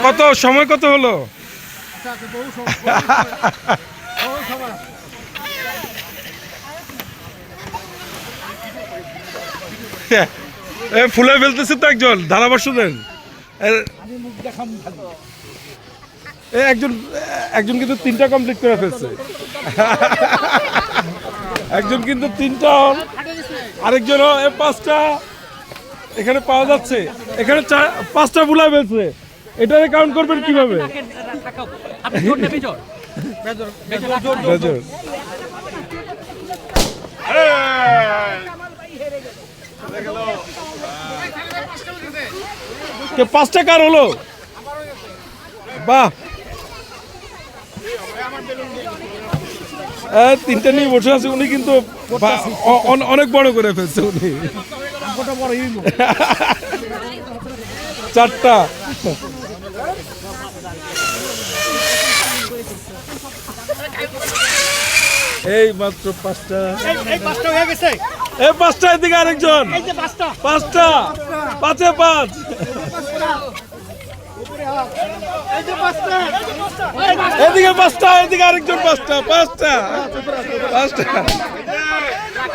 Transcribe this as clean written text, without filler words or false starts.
কত সময় কত হলো? ফুলে ফেলতেছে তো একজন, ধারাভাষ্য দেন। একজন একজন কিন্তু 3টা কমপ্লিট করে ফেলছে, একজন কিন্তু 3টা, আরেকজন 5টা এখানে পাওয়া যাচ্ছে, এখানে 5টা ফুলে ফেলছে। এটারে কাউন্ট করবেন কিভাবে? কে 5টা কার হলো? বাহ, 3টা নিয়ে বসে আছে উনি, কিন্তু অনেক বড় করে ফেলছে উনি। 4টা। এই মাত্র 5টা, এই 5টা হয়ে গেছে। এই 5টা, এদিকে আরেকজন, 5টা, 5-এ 5, এদিকে 5টা, এদিকে আরেকজন 5টা, 5টা, 5টা।